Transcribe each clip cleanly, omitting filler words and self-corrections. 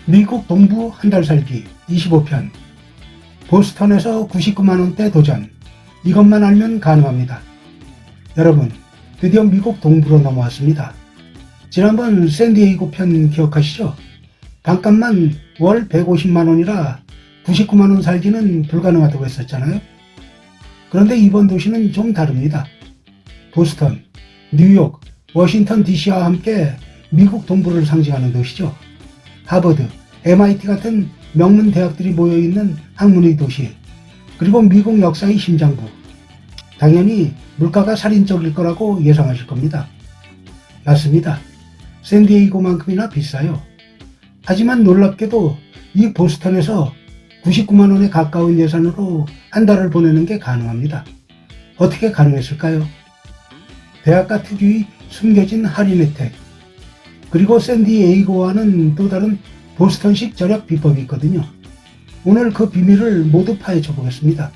미국 동부 한 달 살기 25편. 보스턴에서 99만원대 도전. 이것만 알면 가능합니다. 여러분, 드디어 미국 동부로 넘어왔습니다. 지난번 샌디에이고 편 기억하시죠? 반값만 월 150만원이라 99만원 살기는 불가능하다고 했었잖아요. 그런데 이번 도시는 좀 다릅니다. 보스턴, 뉴욕, 워싱턴 DC와 함께 미국 동부를 상징하는 도시죠. 하버드, MIT 같은 명문 대학들이 모여있는 학문의 도시, 그리고 미국 역사의 심장부. 당연히 물가가 살인적일 거라고 예상하실 겁니다. 맞습니다. 샌디에이고만큼이나 비싸요. 하지만 놀랍게도 이 보스턴에서 99만원에 가까운 예산으로 한 달을 보내는 게 가능합니다. 어떻게 가능했을까요? 대학가 특유의 숨겨진 할인 혜택, 그리고 샌디에이고와는 또 다른 보스턴식 절약 비법이 있거든요. 오늘 그 비밀을 모두 파헤쳐 보겠습니다.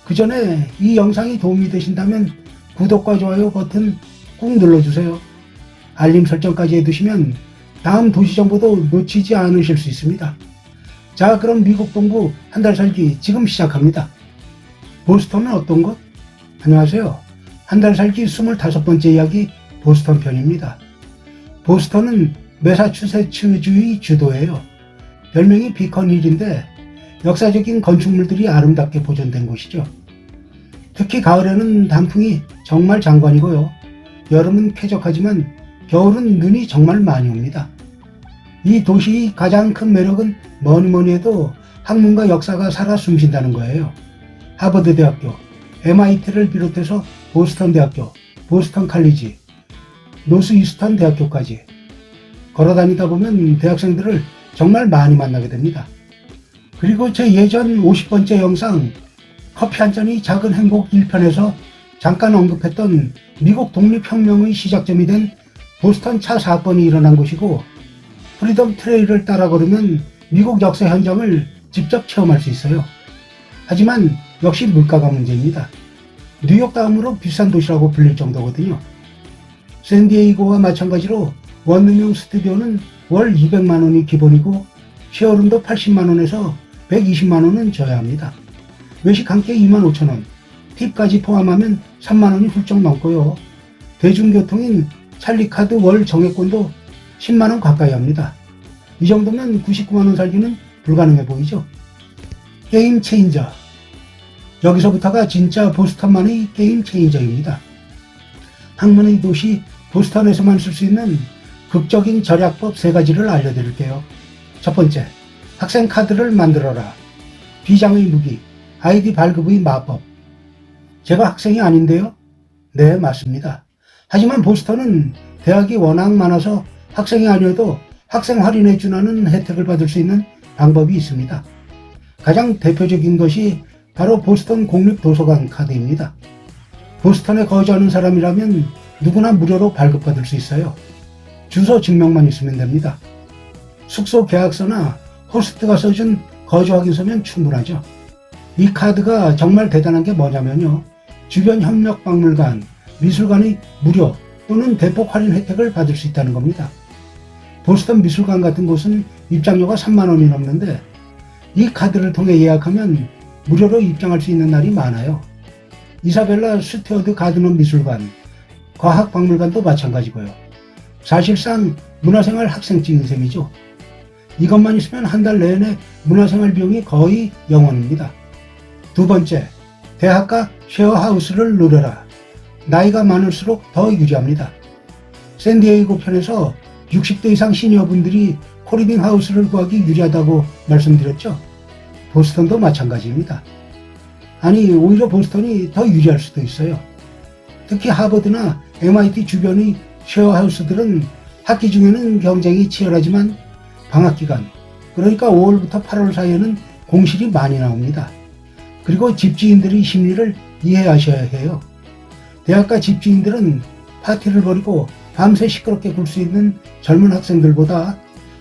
그 전에 이 영상이 도움이 되신다면 구독과 좋아요 버튼 꾹 눌러주세요. 알림 설정까지 해두시면 다음 도시 정보도 놓치지 않으실 수 있습니다. 자, 그럼 미국 동부 한 달 살기 지금 시작합니다. 보스턴은 어떤 곳? 안녕하세요. 한 달 살기 25번째 이야기 보스턴 편입니다. 보스턴은 매사추세츠주의 주도예요. 별명이 비컨힐인데 역사적인 건축물들이 아름답게 보존된 곳이죠. 특히 가을에는 단풍이 정말 장관이고요. 여름은 쾌적하지만 겨울은 눈이 정말 많이 옵니다. 이 도시의 가장 큰 매력은 뭐니 해도 학문과 역사가 살아 숨쉰다는 거예요. 하버드 대학교, MIT를 비롯해서 보스턴 대학교, 보스턴 칼리지, 노스 이스턴 대학교까지 걸어다니다 보면 대학생들을 정말 많이 만나게 됩니다. 그리고 제 예전 50번째 영상 커피 한 잔이 작은 행복 1편에서 잠깐 언급했던 미국 독립혁명의 시작점이 된 보스턴 차 사건이 일어난 곳이고, 프리덤 트레일을 따라 걸으면 미국 역사 현장을 직접 체험할 수 있어요. 하지만 역시 물가가 문제입니다. 뉴욕 다음으로 비싼 도시라고 불릴 정도거든요. 샌디에이고와 마찬가지로 원룸용 스튜디오는 월 200만원이 기본이고 쉐어룸도 80만원에서 120만원은 줘야 합니다. 외식 한 끼 25,000원, 팁까지 포함하면 3만원이 훌쩍 넘고요. 대중교통인 찰리카드 월 정액권도 10만원 가까이 합니다. 이 정도면 99만원 살기는 불가능해 보이죠? 게임 체인저. 여기서부터가 진짜 보스턴만의 게임 체인저입니다. 학문의 도시 보스턴에서만 쓸 수 있는 극적인 절약법 3가지를 알려드릴게요. 첫 번째, 학생 카드를 만들어라. 비장의 무기, 아이디 발급의 마법. 제가 학생이 아닌데요? 네, 맞습니다. 하지만 보스턴은 대학이 워낙 많아서 학생이 아니어도 학생 할인에 준하는 혜택을 받을 수 있는 방법이 있습니다. 가장 대표적인 것이 바로 보스턴 공립도서관 카드입니다. 보스턴에 거주하는 사람이라면 누구나 무료로 발급받을 수 있어요. 주소 증명만 있으면 됩니다. 숙소 계약서나 호스트가 써준 거주 확인서면 충분하죠. 이 카드가 정말 대단한 게 뭐냐면요. 주변 협력 박물관, 미술관의 무료 또는 대폭 할인 혜택을 받을 수 있다는 겁니다. 보스턴 미술관 같은 곳은 입장료가 3만원이 넘는데 이 카드를 통해 예약하면 무료로 입장할 수 있는 날이 많아요. 이사벨라 스튜어드 가드너 미술관, 과학박물관도 마찬가지고요. 사실상 문화생활 학생증인 셈이죠. 이것만 있으면 한 달 내내 문화생활 비용이 거의 0원입니다. 두 번째, 대학가 쉐어하우스를 누려라. 나이가 많을수록 더 유리합니다. 샌디에이고 편에서 60대 이상 시니어분들이 코리빙 하우스를 구하기 유리하다고 말씀드렸죠. 보스턴도 마찬가지입니다. 아니, 오히려 보스턴이 더 유리할 수도 있어요. 특히 하버드나 MIT 주변의 쉐어하우스들은 학기 중에는 경쟁이 치열하지만 방학기간, 그러니까 5월부터 8월 사이에는 공실이 많이 나옵니다. 그리고 집주인들의 심리를 이해하셔야 해요. 대학가 집주인들은 파티를 벌이고 밤새 시끄럽게 굴 수 있는 젊은 학생들보다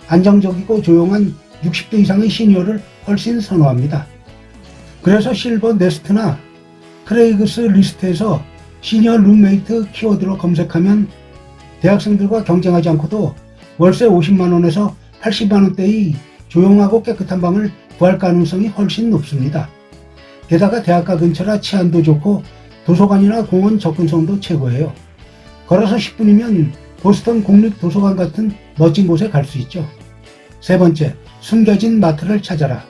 안정적이고 조용한 60대 이상의 시니어를 훨씬 선호합니다. 그래서 실버 네스트나 크레이그스 리스트에서 시니어 룸메이트 키워드로 검색하면 대학생들과 경쟁하지 않고도 월세 50만원에서 80만원대의 조용하고 깨끗한 방을 구할 가능성이 훨씬 높습니다. 게다가 대학가 근처라 치안도 좋고 도서관이나 공원 접근성도 최고예요. 걸어서 10분이면 보스턴 국립도서관 같은 멋진 곳에 갈 수 있죠. 세 번째, 숨겨진 마트를 찾아라.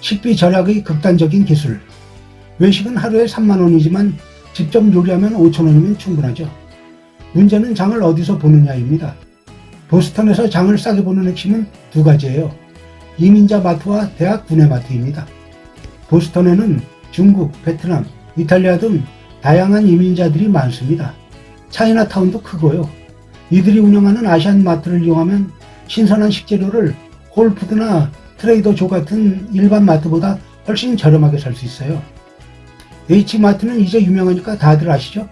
식비 절약의 극단적인 기술. 외식은 하루에 3만원이지만 직접 요리하면 5천원이면 충분하죠. 문제는 장을 어디서 보느냐입니다. 보스턴에서 장을 싸게 보는 핵심은 두 가지예요. 이민자 마트와 대학 구내 마트입니다. 보스턴에는 중국, 베트남, 이탈리아 등 다양한 이민자들이 많습니다. 차이나타운도 크고요. 이들이 운영하는 아시안 마트를 이용하면 신선한 식재료를 홀푸드나 트레이더 조 같은 일반 마트보다 훨씬 저렴하게 살 수 있어요. H마트는 이제 유명하니까 다들 아시죠?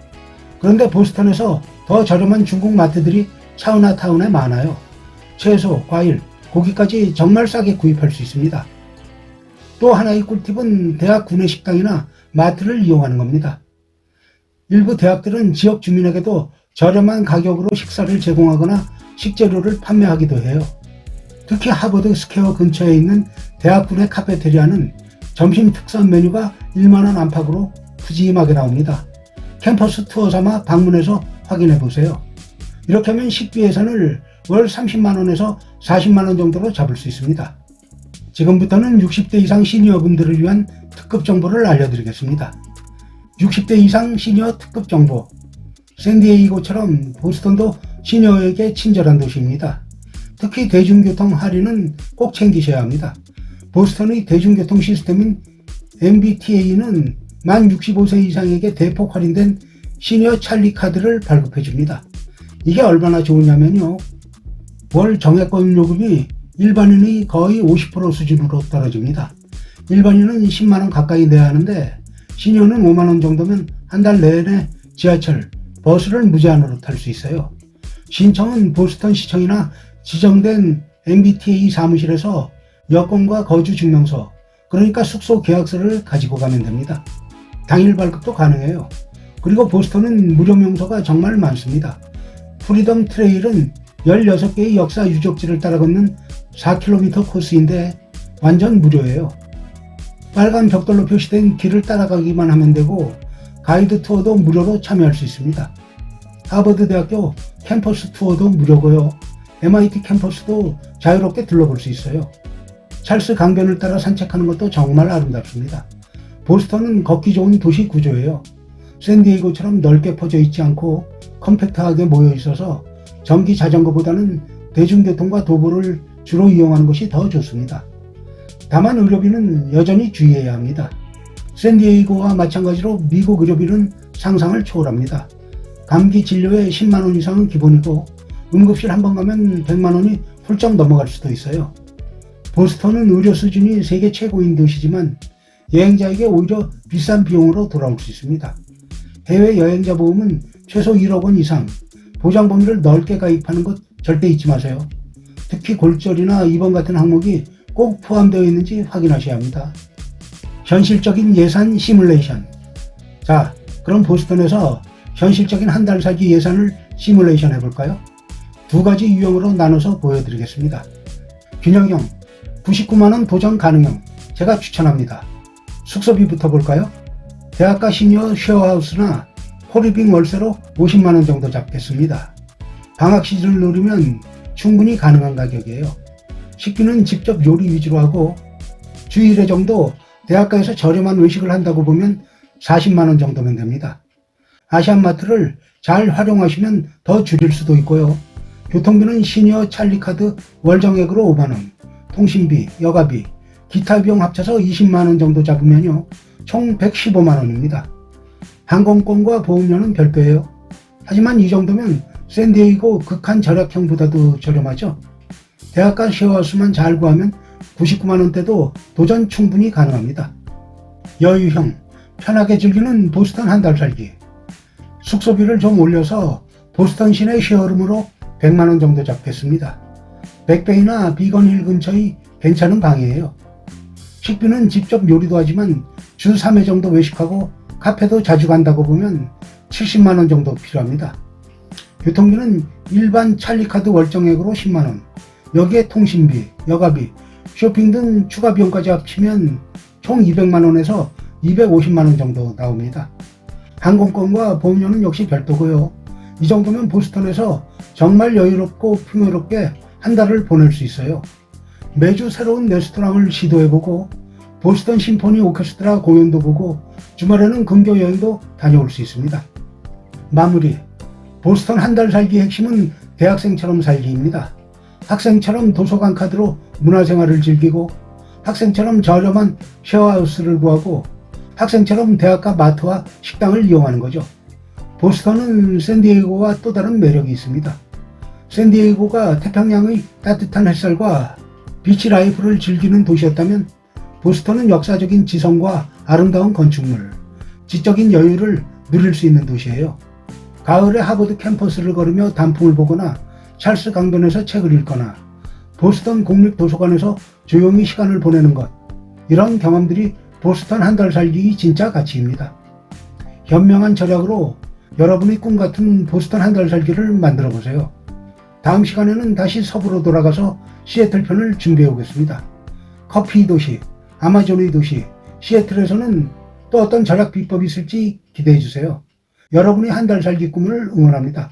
그런데 보스턴에서 더 저렴한 중국 마트들이 차이나타운에 많아요. 채소, 과일, 고기까지 정말 싸게 구입할 수 있습니다. 또 하나의 꿀팁은 대학 구내 식당이나 마트를 이용하는 겁니다. 일부 대학들은 지역 주민에게도 저렴한 가격으로 식사를 제공하거나 식재료를 판매하기도 해요. 특히 하버드 스퀘어 근처에 있는 대학군의 카페테리아는 점심 특선 메뉴가 1만원 안팎으로 푸짐하게 나옵니다. 캠퍼스 투어 삼아 방문해서 확인해 보세요. 이렇게 하면 식비 예산을 월 30만원에서 40만원 정도로 잡을 수 있습니다. 지금부터는 60대 이상 시니어분들을 위한 특급 정보를 알려드리겠습니다. 60대 이상 시니어 특급 정보. 샌디에이고처럼 보스턴도 시니어에게 친절한 도시입니다. 특히 대중교통 할인은 꼭 챙기셔야 합니다. 보스턴의 대중교통 시스템인 MBTA는 만 65세 이상에게 대폭 할인된 시니어 찰리 카드를 발급해 줍니다. 이게 얼마나 좋으냐면요. 월 정액권 요금이 일반인의 거의 50% 수준으로 떨어집니다. 일반인은 10만원 가까이 내야 하는데 시니어는 5만원 정도면 한 달 내내 지하철, 버스를 무제한으로 탈 수 있어요. 신청은 보스턴 시청이나 지정된 MBTA 사무실에서 여권과 거주 증명서, 그러니까 숙소 계약서를 가지고 가면 됩니다. 당일 발급도 가능해요. 그리고 보스턴은 무료 명소가 정말 많습니다. 프리덤 트레일은 16개의 역사 유적지를 따라 걷는 4km 코스인데 완전 무료예요. 빨간 벽돌로 표시된 길을 따라가기만 하면 되고 가이드 투어도 무료로 참여할 수 있습니다. 하버드 대학교 캠퍼스 투어도 무료고요. MIT 캠퍼스도 자유롭게 둘러볼 수 있어요. 찰스 강변을 따라 산책하는 것도 정말 아름답습니다. 보스턴은 걷기 좋은 도시 구조예요. 샌디에이고처럼 넓게 퍼져 있지 않고 컴팩트하게 모여 있어서 전기 자전거보다는 대중교통과 도보를 주로 이용하는 것이 더 좋습니다. 다만 의료비는 여전히 주의해야 합니다. 샌디에이고와 마찬가지로 미국 의료비는 상상을 초월합니다. 감기 진료에 10만원 이상은 기본이고 응급실 한 번 가면 100만원이 훌쩍 넘어갈 수도 있어요. 보스턴은 의료 수준이 세계 최고인 도시지만 여행자에게 오히려 비싼 비용으로 돌아올 수 있습니다. 해외 여행자 보험은 최소 1억 원 이상, 보장 범위를 넓게 가입하는 것 절대 잊지 마세요. 특히 골절이나 입원 같은 항목이 꼭 포함되어 있는지 확인하셔야 합니다. 현실적인 예산 시뮬레이션. 자, 그럼 보스턴에서 현실적인 한 달 살기 예산을 시뮬레이션 해볼까요? 두 가지 유형으로 나눠서 보여드리겠습니다. 균형형, 99만원 도전 가능형, 제가 추천합니다. 숙소비부터 볼까요? 대학가 시니어 쉐어하우스나 코리빙 월세로 50만원 정도 잡겠습니다. 방학 시즌을 노리면 충분히 가능한 가격이에요. 식비는 직접 요리 위주로 하고 주 1회 정도 대학가에서 저렴한 외식을 한다고 보면 40만원 정도면 됩니다. 아시안마트를 잘 활용하시면 더 줄일 수도 있고요. 교통비는 시니어 찰리카드 월정액으로 5만원, 통신비, 여가비, 기타 비용 합쳐서 20만원 정도 잡으면요. 총 115만원입니다. 항공권과 보험료는 별도예요. 하지만 이 정도면 샌디에이고 극한 절약형보다도 저렴하죠. 대학가 쉐어하우스만 잘 구하면 99만원대도 도전 충분히 가능합니다. 여유형, 편하게 즐기는 보스턴 한 달 살기. 숙소비를 좀 올려서 보스턴 시내 쉐어룸으로 100만원 정도 잡겠습니다. 백베이나 비건힐 근처의 괜찮은 방이에요. 식비는 직접 요리도 하지만 주 3회 정도 외식하고 카페도 자주 간다고 보면 70만원 정도 필요합니다. 교통비는 일반 찰리카드 월정액으로 10만원, 여기에 통신비, 여가비, 쇼핑 등 추가 비용까지 합치면 총 200만원에서 250만원 정도 나옵니다. 항공권과 보험료는 역시 별도고요. 이 정도면 보스턴에서 정말 여유롭고 풍요롭게 한 달을 보낼 수 있어요. 매주 새로운 레스토랑을 시도해보고 보스턴 심포니 오케스트라 공연도 보고 주말에는 근교 여행도 다녀올 수 있습니다. 마무리. 보스턴 한 달 살기 핵심은 대학생처럼 살기입니다. 학생처럼 도서관 카드로 문화생활을 즐기고 학생처럼 저렴한 쉐어하우스를 구하고 학생처럼 대학가 마트와 식당을 이용하는 거죠. 보스턴은 샌디에이고와 또 다른 매력이 있습니다. 샌디에이고가 태평양의 따뜻한 햇살과 비치 라이프를 즐기는 도시였다면 보스턴은 역사적인 지성과 아름다운 건축물, 지적인 여유를 누릴 수 있는 도시예요. 가을에 하버드 캠퍼스를 걸으며 단풍을 보거나 찰스 강변에서 책을 읽거나 보스턴 공립도서관에서 조용히 시간을 보내는 것, 이런 경험들이 보스턴 한 달 살기 진짜 가치입니다. 현명한 절약으로 여러분의 꿈 같은 보스턴 한 달 살기를 만들어 보세요. 다음 시간에는 다시 서부로 돌아가서 시애틀 편을 준비해 오겠습니다. 커피 도시, 아마존의 도시, 시애틀에서는 또 어떤 절약 비법이 있을지 기대해 주세요. 여러분의 한 달 살기 꿈을 응원합니다.